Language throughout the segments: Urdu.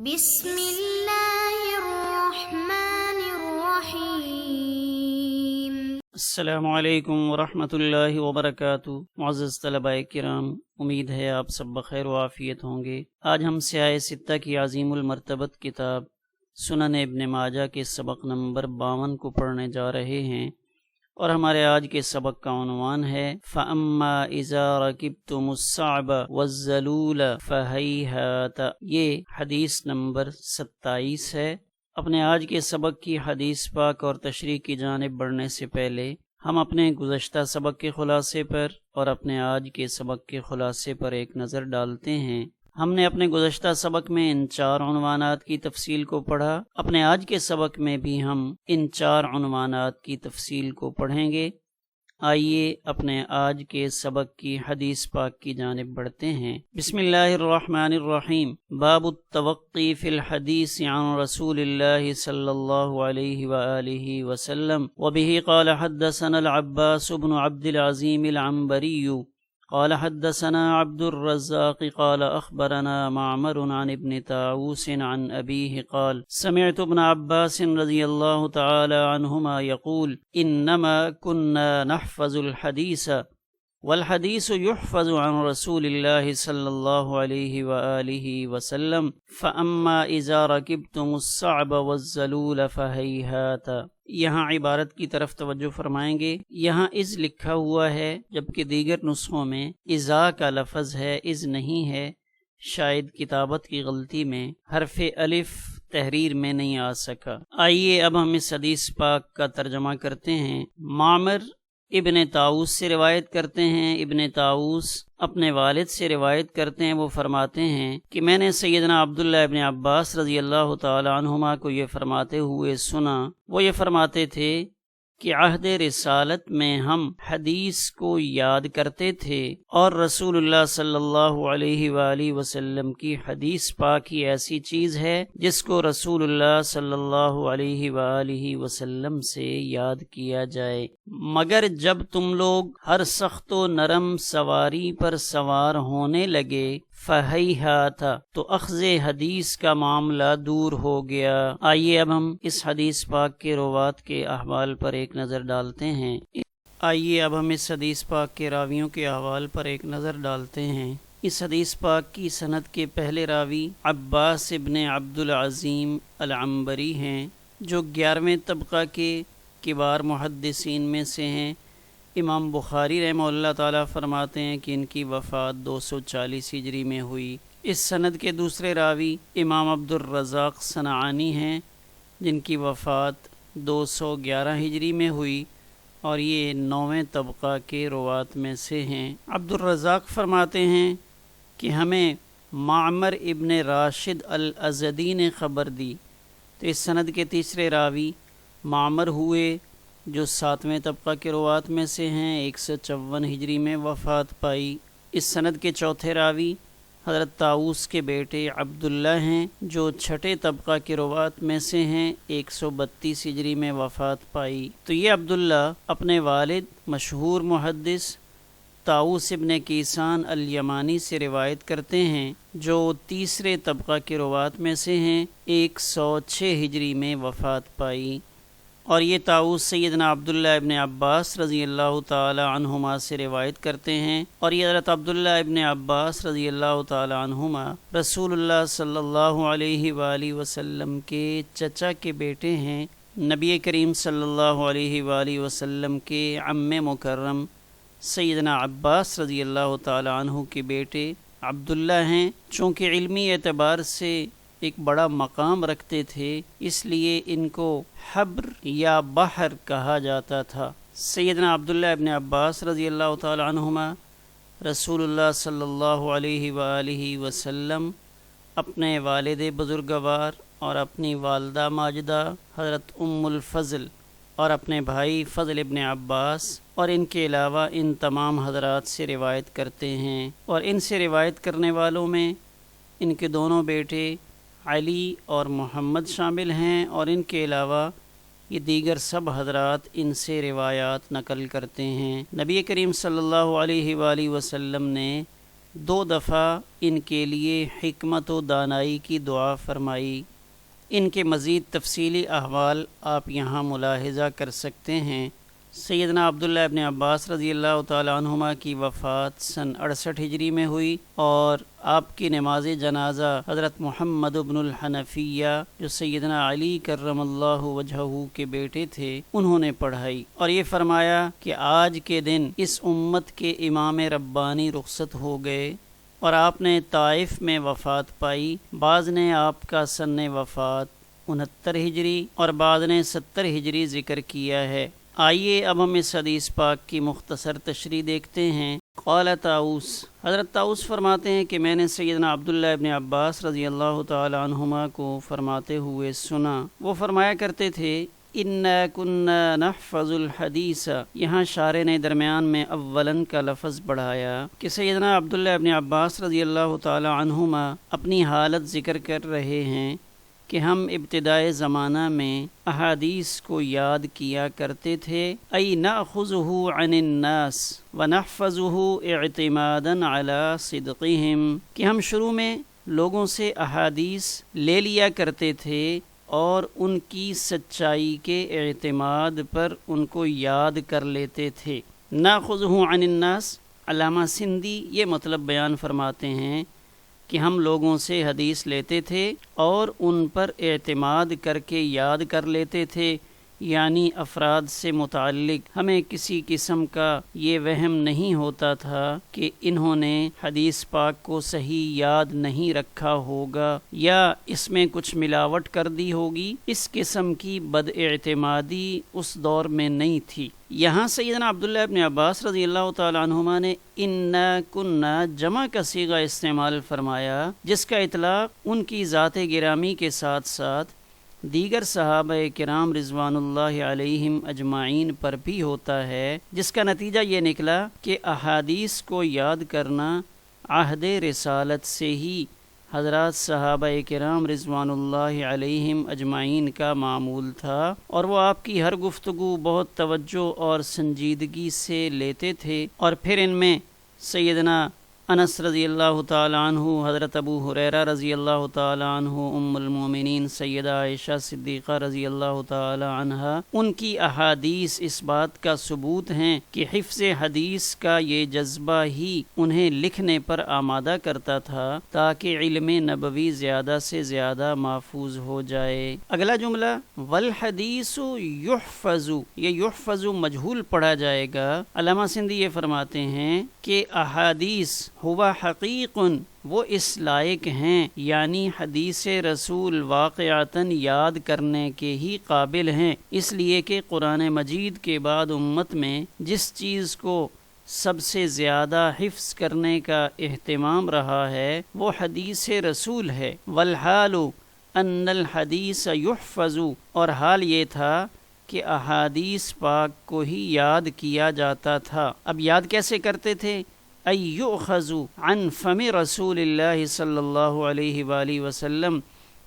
بسم اللہ الرحمن الرحیم۔ السلام علیکم ورحمۃ اللہ وبرکاتہ۔ معزز طلباء کرام، امید ہے آپ سب بخیر و عافیت ہوں گے۔ آج ہم سیاہ ستہ کی عظیم المرتبت کتاب سنن ابن ماجہ کے سبق نمبر 52 کو پڑھنے جا رہے ہیں، اور ہمارے آج کے سبق کا عنوان ہے فَأَمَّا إِذَا رَكِبْتُمُ الصَّعْبَ وَالذَّلُولَ فَهَيْهَاتَ۔ یہ حدیث نمبر 27 ہے۔ اپنے آج کے سبق کی حدیث پاک اور تشریح کی جانب بڑھنے سے پہلے ہم اپنے گزشتہ سبق کے خلاصے پر اور اپنے آج کے سبق کے خلاصے پر ایک نظر ڈالتے ہیں۔ ہم نے اپنے گزشتہ سبق میں ان 4 عنوانات کی تفصیل کو پڑھا۔ اپنے آج کے سبق میں بھی ہم ان 4 عنوانات کی تفصیل کو پڑھیں گے۔ آئیے اپنے آج کے سبق کی حدیث پاک کی جانب بڑھتے ہیں۔ بسم اللہ الرحمن الرحیم۔ باب التوقی فی الحدیث عن رسول اللہ صلی اللہ علیہ وآلہ وسلم وبہ قال حدثنا العباس بن عبد العظیم العنبری قال حدثنا عبد الرزاق قال اخبرنا معمر عن ابن طاووس عن ابيه قال سمعت ابن عباس رضي الله تعالى عنهما يقول انما كنا نحفظ الحديث والحديث يحفظ عن رسول الله صلى الله عليه وآله وسلم فأما إذا ركبتم الصعب والذلول فهيهات۔ یہاں عبارت کی طرف توجہ فرمائیں گے۔ یہاں از لکھا ہوا ہے، جبکہ دیگر نسخوں میں اذا کا لفظ ہے، از نہیں ہے۔ شاید کتابت کی غلطی میں حرف الف تحریر میں نہیں آ سکا۔ آئیے اب ہم اس حدیث پاک کا ترجمہ کرتے ہیں۔ معمر ابن طاووس سے روایت کرتے ہیں۔ ابن طاووس اپنے والد سے روایت کرتے ہیں۔ وہ فرماتے ہیں کہ میں نے سیدنا عبداللہ ابن عباس رضی اللہ تعالی عنہما کو یہ فرماتے ہوئے سنا۔ وہ یہ فرماتے تھے کہ عہد رسالت میں ہم حدیث کو یاد کرتے تھے، اور رسول اللہ صلی اللہ علیہ وآلہ وسلم کی حدیث پاک ہی ایسی چیز ہے جس کو رسول اللہ صلی اللہ علیہ وآلہ وسلم سے یاد کیا جائے۔ مگر جب تم لوگ ہر سخت و نرم سواری پر سوار ہونے لگے فہیہات، تو اخذ حدیث کا معاملہ دور ہو گیا۔ آئیے اب ہم اس حدیث پاک کے روات کے احوال پر ایک نظر ڈالتے ہیں۔ اس حدیث پاک کی سند کے پہلے راوی عباس ابن عبد العظیم العنبری ہیں، جو 11ویں طبقہ کے کبار محدثین میں سے ہیں۔ امام بخاری رحمہ اللہ تعالیٰ فرماتے ہیں کہ ان کی وفات 240 ہجری میں ہوئی۔ اس سند کے دوسرے راوی امام عبد الرزاق صنعانی ہیں، جن کی وفات 211 ہجری میں ہوئی، اور یہ 9ویں طبقہ کے روات میں سے ہیں۔ عبد الرزاق فرماتے ہیں کہ ہمیں معمر ابن راشد الازدی نے خبر دی۔ تو اس سند کے تیسرے راوی معمر ہوئے، جو 7ویں طبقہ کے روات میں سے ہیں، 154 ہجری میں وفات پائی۔ اس سند کے چوتھے راوی حضرت طاووس کے بیٹے عبداللہ ہیں، جو 6 طبقہ کے روات میں سے ہیں، 132 ہجری میں وفات پائی۔ تو یہ عبداللہ اپنے والد مشہور محدث طاووس ابن کیسان الیمانی سے روایت کرتے ہیں، جو 3 طبقہ کے روات میں سے ہیں، 106 ہجری میں وفات پائی۔ اور یہ طاووس سیدنا عبداللہ ابن عباس رضی اللہ تعالی عنہما سے روایت کرتے ہیں، اور یہ حضرت عبداللہ ابن عباس رضی اللہ تعالی عنہما رسول اللہ صلی اللہ علیہ وآلہ وسلم کے چچا کے بیٹے ہیں۔ نبی کریم صلی اللہ علیہ وآلہ وسلم کے عم مکرم سیدنا عباس رضی اللہ تعالی عنہ کے بیٹے عبداللہ ہیں۔ چونکہ علمی اعتبار سے ایک بڑا مقام رکھتے تھے، اس لیے ان کو حبر یا بحر کہا جاتا تھا۔ سیدنا عبداللہ ابن عباس رضی اللہ تعالی عنہما رسول اللہ صلی اللہ علیہ وآلہ وسلم، اپنے والد بزرگوار اور اپنی والدہ ماجدہ حضرت ام الفضل اور اپنے بھائی فضل ابن عباس، اور ان کے علاوہ ان تمام حضرات سے روایت کرتے ہیں۔ اور ان سے روایت کرنے والوں میں ان کے دونوں بیٹے علی اور محمد شامل ہیں، اور ان کے علاوہ یہ دیگر سب حضرات ان سے روایات نقل کرتے ہیں۔ نبی کریم صلی اللہ علیہ وآلہ وسلم نے 2 دفعہ ان کے لیے حکمت و دانائی کی دعا فرمائی۔ ان کے مزید تفصیلی احوال آپ یہاں ملاحظہ کر سکتے ہیں۔ سیدنا عبداللہ ابن عباس رضی اللہ تعالیٰ عنہما کی وفات سن 68 ہجری میں ہوئی، اور آپ کی نماز جنازہ حضرت محمد بن الحنفیہ جو سیدنا علی کرم اللہ وجہہ کے بیٹے تھے انہوں نے پڑھائی، اور یہ فرمایا کہ آج کے دن اس امت کے امام ربانی رخصت ہو گئے، اور آپ نے طائف میں وفات پائی۔ بعض نے آپ کا سن وفات 69 ہجری اور بعض نے 70 ہجری ذکر کیا ہے۔ آئیے اب ہم اس حدیث پاک کی مختصر تشریح دیکھتے ہیں۔ قال طاؤس، حضرت طاؤس فرماتے ہیں کہ میں نے سیدنا عبداللہ ابن عباس رضی اللہ تعالی عنہما کو فرماتے ہوئے سنا، وہ فرمایا کرتے تھے اِنَّا كُنَّا نَحْفَظُ الْحَدِيثَ۔ یہاں شارح نے درمیان میں اولاً کا لفظ بڑھایا کہ سیدنا عبداللہ ابن عباس رضی اللہ تعالی عنہما اپنی حالت ذکر کر رہے ہیں کہ ہم ابتدائے زمانہ میں احادیث کو یاد کیا کرتے تھے، ای ناخذہ عن الناس ونحفظہ اعتمادا علی صدقہم، کہ ہم شروع میں لوگوں سے احادیث لے لیا کرتے تھے اور ان کی سچائی کے اعتماد پر ان کو یاد کر لیتے تھے۔ ناخذہ عن الناس، علامہ سندھی یہ مطلب بیان فرماتے ہیں کہ ہم لوگوں سے حدیث لیتے تھے اور ان پر اعتماد کر کے یاد کر لیتے تھے، یعنی افراد سے متعلق ہمیں کسی قسم کا یہ وہم نہیں ہوتا تھا کہ انہوں نے حدیث پاک کو صحیح یاد نہیں رکھا ہوگا یا اس میں کچھ ملاوٹ کر دی ہوگی۔ اس قسم کی بد اعتمادی اس دور میں نہیں تھی۔ یہاں سیدنا عبداللہ ابن عباس رضی اللہ تعالی عنہما نے اِنَّا كُنَّا جمع کا صیغہ استعمال فرمایا، جس کا اطلاق ان کی ذات گرامی کے ساتھ ساتھ دیگر صحابہ کرام رضوان اللہ علیہم اجمعین پر بھی ہوتا ہے، جس کا نتیجہ یہ نکلا کہ احادیث کو یاد کرنا عہد رسالت سے ہی حضرات صحابہ کرام رضوان اللہ علیہم اجمعین کا معمول تھا، اور وہ آپ کی ہر گفتگو بہت توجہ اور سنجیدگی سے لیتے تھے۔ اور پھر ان میں سیدنا انس رضی اللہ تعالی عنہ، حضرت ابو ہریرہ رضی اللہ تعالی عنہ، ام المومنین سیدہ عائشہ صدیقہ رضی اللہ تعالی عنہا، ان کی احادیث اس بات کا ثبوت ہیں کہ حفظ حدیث کا یہ جذبہ ہی انہیں لکھنے پر آمادہ کرتا تھا تاکہ علم نبوی زیادہ سے زیادہ محفوظ ہو جائے۔ اگلا جملہ والحدیث یحفظ، یہ یحفظ مجہول پڑھا جائے گا۔ علامہ سندھی یہ فرماتے ہیں کہ احادیث ہوا حقیق، وہ اس لائق ہیں، یعنی حدیث رسول واقعتاً یاد کرنے کے ہی قابل ہیں، اس لیے کہ قرآن مجید کے بعد امت میں جس چیز کو سب سے زیادہ حفظ کرنے کا اہتمام رہا ہے وہ حدیث رسول ہے۔ والحال ان الحدیث یحفظ، اور حال یہ تھا کہ احادیث پاک کو ہی یاد کیا جاتا تھا۔ اب یاد کیسے کرتے تھے؟ یؤخذ عن فم رسول اللہ صلی اللہ علیہ وآلہ وسلم،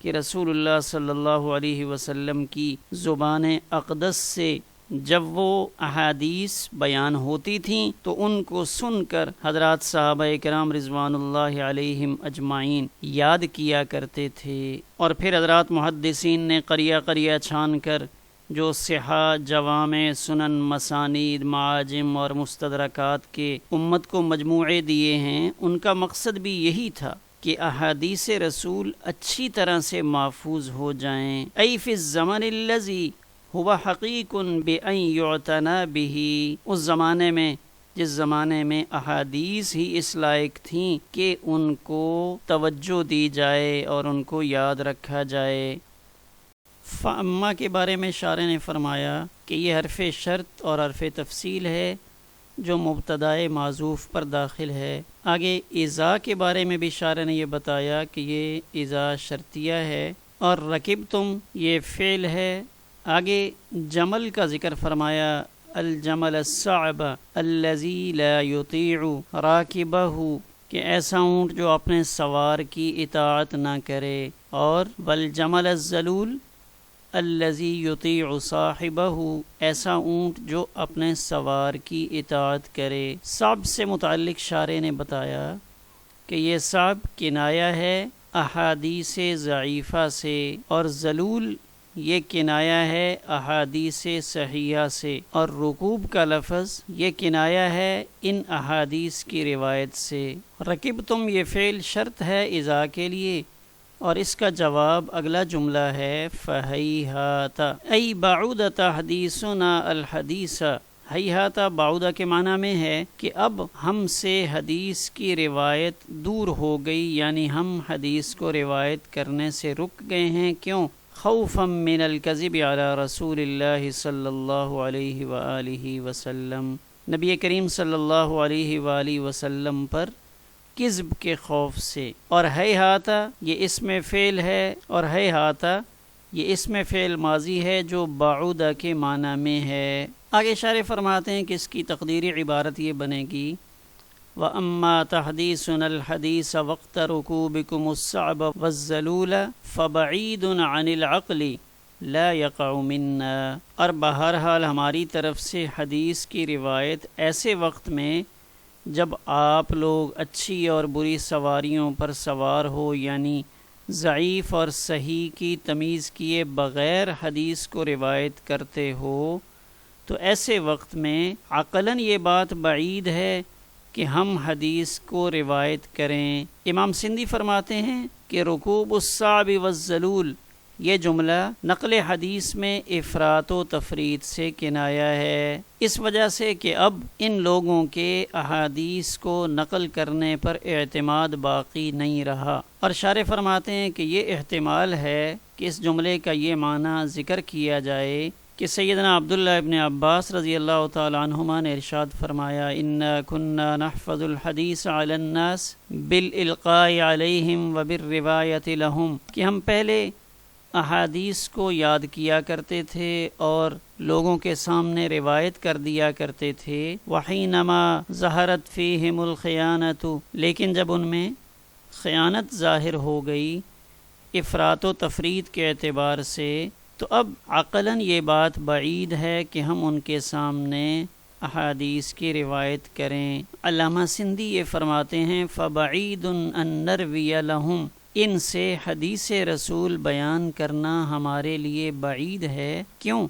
کہ رسول اللہ صلی اللہ علیہ وسلم کی زبان اقدس سے جب وہ احادیث بیان ہوتی تھیں تو ان کو سن کر حضرات صحابہ کرام رضوان اللہ علیہم اجمعین یاد کیا کرتے تھے، اور پھر حضرات محدثین نے قریہ قریہ چھان کر جو صحاح، جوامع، سنن، مسانید، معاجم اور مستدرکات کے امت کو مجموعے دیے ہیں، ان کا مقصد بھی یہی تھا کہ احادیث رسول اچھی طرح سے محفوظ ہو جائیں۔ ای فی الزمن الذی ہوا حقیق بأن یعتنی بہ، اس زمانے میں جس زمانے میں احادیث ہی اس لائق تھیں کہ ان کو توجہ دی جائے اور ان کو یاد رکھا جائے۔ فاما کے بارے میں شارح نے فرمایا کہ یہ حرف شرط اور حرف تفصیل ہے جو مبتدائے معذوف پر داخل ہے۔ آگے اذا کے بارے میں بھی شارح نے یہ بتایا کہ یہ اذا شرطیہ ہے، اور رکبتم یہ فعل ہے۔ آگے جمل کا ذکر فرمایا، الجمل الصعب الذی لا یطیع راکبہ، کہ ایسا اونٹ جو اپنے سوار کی اطاعت نہ کرے، اور والجمل الذلول الذی یطیع صاحبہ، ایسا اونٹ جو اپنے سوار کی اطاعت کرے۔ صعب سے متعلق شارح نے بتایا کہ یہ صعب کنایہ ہے احادیث ضعیفہ سے، اور ذلول یہ کنایہ ہے احادیث صحیحہ سے، اور رکوب کا لفظ یہ کنایہ ہے ان احادیث کی روایت سے۔ رکبتم یہ فعل شرط ہے اذا کے لیے، اور اس کا جواب اگلا جملہ ہے فہیہات ای بعد تحدیثنا الحدیث۔ ہیہات بعودہ کے معنی میں ہے کہ اب ہم سے حدیث کی روایت دور ہو گئی، یعنی ہم حدیث کو روایت کرنے سے رک گئے ہیں۔ کیوں؟ خوفا من الکذب علی رسول اللہ صلی اللہ علیہ وآلہ وسلم، نبی کریم صلی اللہ علیہ وآلہ وسلم پر کذب کے خوف سے۔ اور ہیہاتا یہ اسم فعل ہے، اور ہیہاتا یہ اسم فعل ماضی ہے جو بعودہ کے معنی میں ہے۔ آگے شارح فرماتے ہیں کہ اس کی تقدیری عبارت یہ بنے گی وَأَمَّا تَحْدِيثُنَا الْحَدِيثَ وَقْتَ رُكُوبِكُمُ الصَّعْبَ وَالذَّلُولَ فَبَعِيدٌ عَنِ الْعَقْلِ لَا يَقَعُ مِنَّا۔ اور بہرحال ہماری طرف سے حدیث کی روایت ایسے وقت میں جب آپ لوگ اچھی اور بری سواریوں پر سوار ہو، یعنی ضعیف اور صحیح کی تمیز کیے بغیر حدیث کو روایت کرتے ہو، تو ایسے وقت میں عقلاً یہ بات بعید ہے کہ ہم حدیث کو روایت کریں۔ امام سندھی فرماتے ہیں کہ رکوب الصعب والذلول یہ جملہ نقل حدیث میں افراط و تفریط سے کنایہ ہے، اس وجہ سے کہ اب ان لوگوں کے احادیث کو نقل کرنے پر اعتماد باقی نہیں رہا۔ اور شارح فرماتے ہیں کہ یہ احتمال ہے کہ اس جملے کا یہ معنی ذکر کیا جائے کہ سیدنا عبداللہ ابن عباس رضی اللہ تعالی عنہما نے ارشاد فرمایا اِنَّا كُنَّا نَحْفَظُ الْحَدِيثَ عَلَى النَّاسِ بِالْإِلْقَاءِ عَلَيْهِمْ وَبِالرِّوَایَةِ لَهُمْ، کہ ہم پہلے احادیث کو یاد کیا کرتے تھے اور لوگوں کے سامنے روایت کر دیا کرتے تھے۔ وَحِينَمَا ظَهَرَتْ فِيهِمُ الْخِيَانَةُ، لیکن جب ان میں خیانت ظاہر ہو گئی افراط و تفریط کے اعتبار سے، تو اب عقلاً یہ بات بعید ہے کہ ہم ان کے سامنے احادیث کی روایت کریں۔ علامہ سندھی یہ فرماتے ہیں فَبَعِيدٌ أَن نَّرْوِيَ لَهُمْ، ان سے حدیث رسول بیان کرنا ہمارے لیے بعید ہے۔ کیوں؟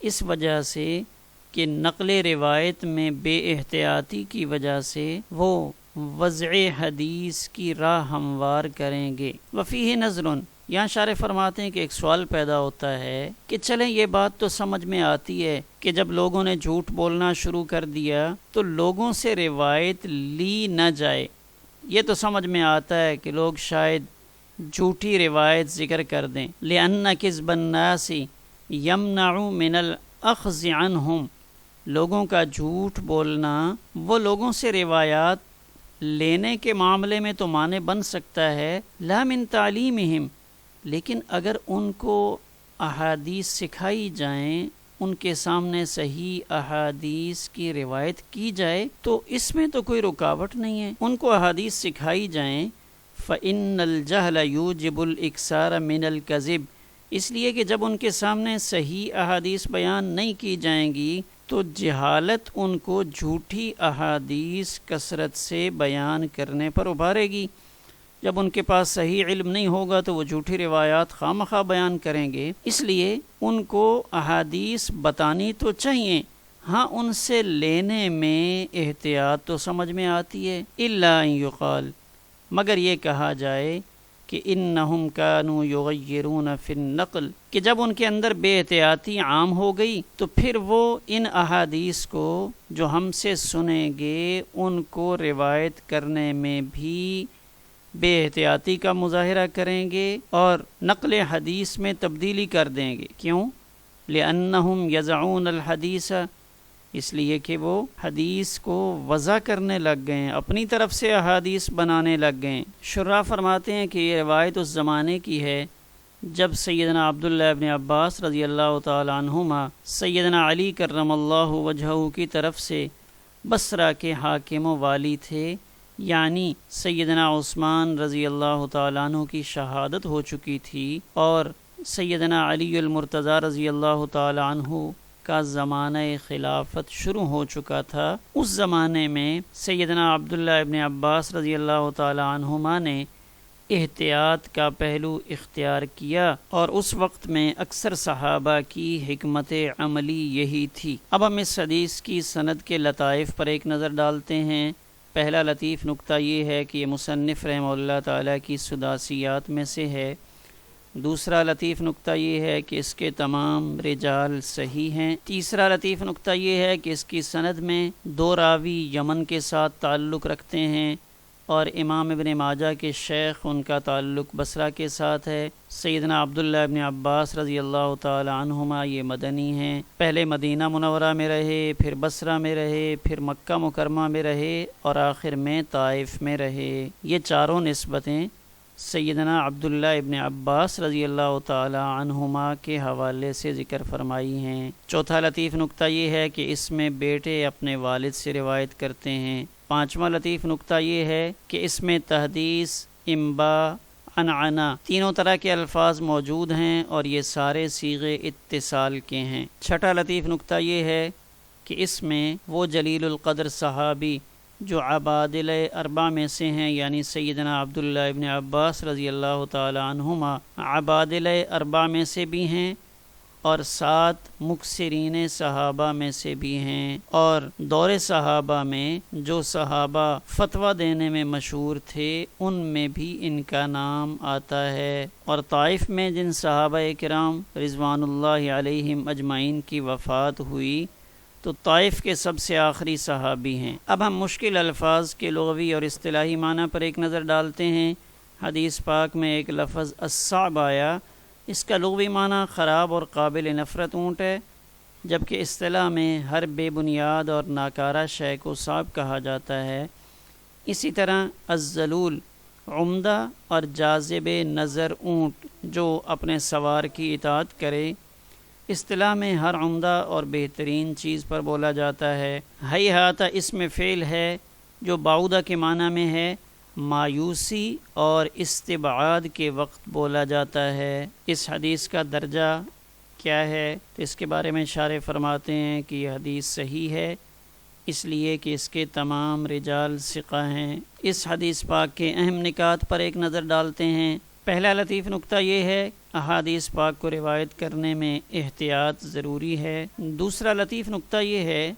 اس وجہ سے کہ نقل روایت میں بے احتیاطی کی وجہ سے وہ وضع حدیث کی راہ ہموار کریں گے۔ وفیہ نظر، یہاں شارح فرماتے ہیں کہ ایک سوال پیدا ہوتا ہے کہ چلیں یہ بات تو سمجھ میں آتی ہے کہ جب لوگوں نے جھوٹ بولنا شروع کر دیا تو لوگوں سے روایت لی نہ جائے، یہ تو سمجھ میں آتا ہے کہ لوگ شاید جھوٹی روایت ذکر کر دیں۔ لِأَنَّ كِذْبَ النَّاسِ يَمْنَعُ مِنَ الْأَخْذِ عَنْهُمْ، لوگوں کا جھوٹ بولنا وہ لوگوں سے روایات لینے کے معاملے میں تو مانع بن سکتا ہے، لا من تعلیمہم، لیکن اگر ان کو احادیث سکھائی جائیں، ان کے سامنے صحیح احادیث کی روایت کی جائے تو اس میں تو کوئی رکاوٹ نہیں ہے، ان کو احادیث سکھائی جائیں۔ فَإِنَّ الْجَهْلَ يُوجِبُ الْإِكْثَارَ مِنَ الْكَذِبِ، اس لیے کہ جب ان کے سامنے صحیح احادیث بیان نہیں کی جائیں گی تو جہالت ان کو جھوٹی احادیث کثرت سے بیان کرنے پر ابھارے گی۔ جب ان کے پاس صحیح علم نہیں ہوگا تو وہ جھوٹی روایات خواہ مخواہ بیان کریں گے، اس لیے ان کو احادیث بتانی تو چاہیے، ہاں ان سے لینے میں احتیاط تو سمجھ میں آتی ہے۔ الا ان یقال، مگر یہ کہا جائے کہ انہم کانوا یغیرون فی النقل، کہ جب ان کے اندر بے احتیاطی عام ہو گئی تو پھر وہ ان احادیث کو جو ہم سے سنیں گے ان کو روایت کرنے میں بھی بے احتیاطی کا مظاہرہ کریں گے اور نقل حدیث میں تبدیلی کر دیں گے۔ کیوں؟ لأنہم یضعون الحدیث، اس لیے کہ وہ حدیث کو وضع کرنے لگ گئے ہیں، اپنی طرف سے احادیث بنانے لگ گئے ہیں۔ شراح فرماتے ہیں کہ یہ روایت اس زمانے کی ہے جب سیدنا عبداللہ ابن عباس رضی اللہ تعالی عنہما سیدنا علی کرم اللہ وجہہ کی طرف سے بصرہ کے حاکم و والی تھے، یعنی سیدنا عثمان رضی اللہ تعالیٰ عنہ کی شہادت ہو چکی تھی اور سیدنا علی المرتضیٰ رضی اللہ تعالیٰ عنہ کا زمانہ خلافت شروع ہو چکا تھا، اس زمانے میں سیدنا عبداللہ ابن عباس رضی اللہ تعالی عنہما نے احتیاط کا پہلو اختیار کیا، اور اس وقت میں اکثر صحابہ کی حکمت عملی یہی تھی۔ اب ہم اس حدیث کی سند کے لطائف پر ایک نظر ڈالتے ہیں۔ پہلا لطیف نکتہ یہ ہے کہ یہ مصنف رحمہ اللہ تعالیٰ کی سداسیات میں سے ہے۔ دوسرا لطیف نکتہ یہ ہے کہ اس کے تمام رجال صحیح ہیں۔ تیسرا لطیف نکتہ یہ ہے کہ اس کی سند میں 2 راوی یمن کے ساتھ تعلق رکھتے ہیں، اور امام ابن ماجہ کے شیخ ان کا تعلق بصرہ کے ساتھ ہے۔ سیدنا عبداللہ ابن عباس رضی اللہ تعالی عنہما یہ مدنی ہیں، پہلے مدینہ منورہ میں رہے، پھر بصرہ میں رہے، پھر مکہ مکرمہ میں رہے، اور آخر میں طائف میں رہے۔ یہ چاروں نسبتیں سیدنا عبداللہ ابن عباس رضی اللہ تعالی عنہما کے حوالے سے ذکر فرمائی ہیں۔ چوتھا لطیف نکتہ یہ ہے کہ اس میں بیٹے اپنے والد سے روایت کرتے ہیں۔ پانچواں لطیف نکتہ یہ ہے کہ اس میں تحدیث، انباء، عنعنہ تینوں طرح کے الفاظ موجود ہیں، اور یہ سارے صیغے اتصال کے ہیں۔ چھٹا لطیف نکتہ یہ ہے کہ اس میں وہ جلیل القدر صحابی جو عبادلہ 4 میں سے ہیں، یعنی سیدنا عبداللہ ابن عباس رضی اللہ تعالی عنہما عبادلہ 4 میں سے بھی ہیں، اور 7 مکثرین صحابہ میں سے بھی ہیں، اور دور صحابہ میں جو صحابہ فتویٰ دینے میں مشہور تھے ان میں بھی ان کا نام آتا ہے، اور طائف میں جن صحابہ کرام رضوان اللہ علیہم اجمعین کی وفات ہوئی تو طائف کے سب سے آخری صحابی ہیں۔ اب ہم مشکل الفاظ کے لغوی اور اصطلاحی معنی پر ایک نظر ڈالتے ہیں۔ حدیث پاک میں ایک لفظ الصعب آیا، اس کا لغوی معنی خراب اور قابل نفرت اونٹ ہے، جبکہ اصطلاح میں ہر بے بنیاد اور ناکارہ شے کو صعب کہا جاتا ہے۔ اسی طرح الذلول عمدہ اور جاذب نظر اونٹ جو اپنے سوار کی اطاعت کرے، اصطلاح میں ہر عمدہ اور بہترین چیز پر بولا جاتا ہے۔ ہیہاتا اسم فعل ہے جو بعودہ کے معنی میں ہے، مایوسی اور استبعاد کے وقت بولا جاتا ہے۔ اس حدیث کا درجہ کیا ہے تو اس کے بارے میں شارح فرماتے ہیں کہ یہ حدیث صحیح ہے، اس لیے کہ اس کے تمام رجال ثقہ ہیں۔ اس حدیث پاک کے اہم نکات پر ایک نظر ڈالتے ہیں۔ پہلا لطیف نکتہ یہ ہے احادیث پاک کو روایت کرنے میں احتیاط ضروری ہے۔ دوسرا لطیف نکتہ یہ ہے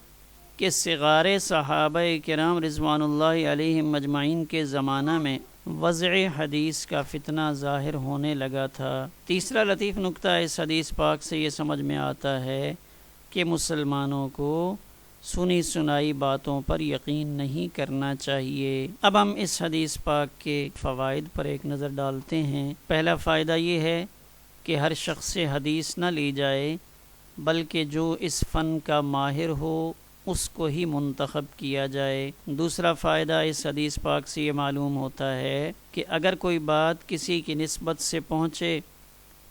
کہ صغار صحابہ کرام رضوان اللہ علیہم مجمعین کے زمانہ میں وضع حدیث کا فتنہ ظاہر ہونے لگا تھا۔ تیسرا لطیف نکتہ اس حدیث پاک سے یہ سمجھ میں آتا ہے کہ مسلمانوں کو سنی سنائی باتوں پر یقین نہیں کرنا چاہیے۔ اب ہم اس حدیث پاک کے فوائد پر ایک نظر ڈالتے ہیں۔ پہلا فائدہ یہ ہے کہ ہر شخص سے حدیث نہ لی جائے، بلکہ جو اس فن کا ماہر ہو اس کو ہی منتخب کیا جائے۔ دوسرا فائدہ اس حدیث پاک سے یہ معلوم ہوتا ہے کہ اگر کوئی بات کسی کی نسبت سے پہنچے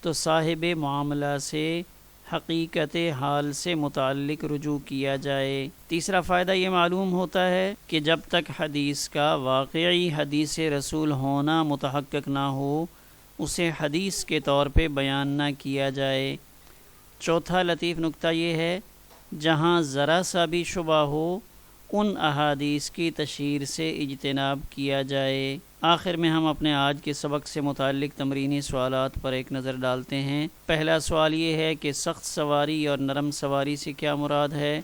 تو صاحب معاملہ سے حقیقت حال سے متعلق رجوع کیا جائے۔ تیسرا فائدہ یہ معلوم ہوتا ہے کہ جب تک حدیث کا واقعی حدیث رسول ہونا متحقق نہ ہو اسے حدیث کے طور پہ بیان نہ کیا جائے۔ چوتھا لطیف نکتہ یہ ہے جہاں ذرا سا بھی شبہ ہو ان احادیث کی تشہیر سے اجتناب کیا جائے۔ آخر میں ہم اپنے آج کے سبق سے متعلق تمرینی سوالات پر ایک نظر ڈالتے ہیں۔ پہلا سوال یہ ہے کہ سخت سواری اور نرم سواری سے کیا مراد ہے؟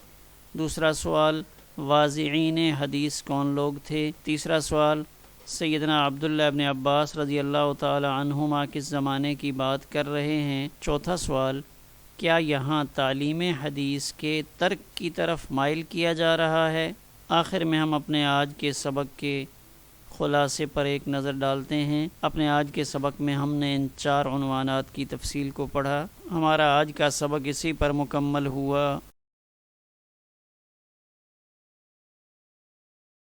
دوسرا سوال واضعین حدیث کون لوگ تھے؟ تیسرا سوال سیدنا عبداللہ ابن عباس رضی اللہ تعالی عنہما کس زمانے کی بات کر رہے ہیں؟ چوتھا سوال کیا یہاں تعلیم حدیث کے ترک کی طرف مائل کیا جا رہا ہے؟ آخر میں ہم اپنے آج کے سبق کے خلاصے پر ایک نظر ڈالتے ہیں۔ اپنے آج کے سبق میں ہم نے ان 4 عنوانات کی تفصیل کو پڑھا۔ ہمارا آج کا سبق اسی پر مکمل ہوا۔